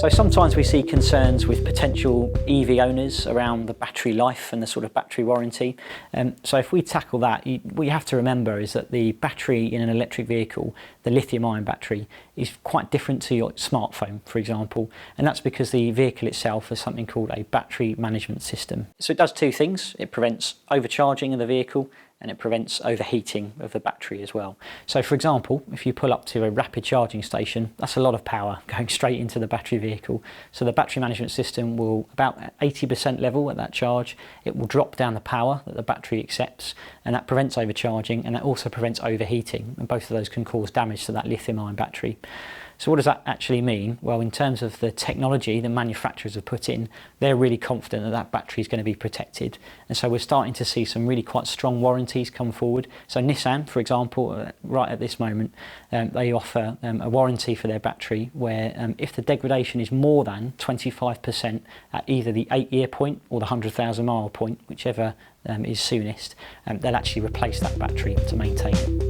So sometimes we see concerns with potential EV owners around the battery life and the sort of battery warranty. So if we tackle that, what you have to remember is that the battery in an electric vehicle, the lithium-ion battery, is quite different to your smartphone, for example. And that's because the vehicle itself has something called a battery management system. So it does two things. It prevents overcharging of the vehicle, and it prevents overheating of the battery as well. So for example, if you pull up to a rapid charging station, that's a lot of power going straight into the battery vehicle. So the battery management system will, about 80% level at that charge, it will drop down the power that the battery accepts, and that prevents overcharging, and that also prevents overheating, and both of those can cause damage to that lithium-ion battery. So what does that actually mean? Well, in terms of the technology the manufacturers have put in, they're really confident that that battery is going to be protected. And so we're starting to see some really quite strong warranties come forward. So Nissan, for example, right at this moment, they offer a warranty for their battery where if the degradation is more than 25% at either the 8-year point or the 100,000 mile point, whichever is soonest, they'll actually replace that battery to maintain it.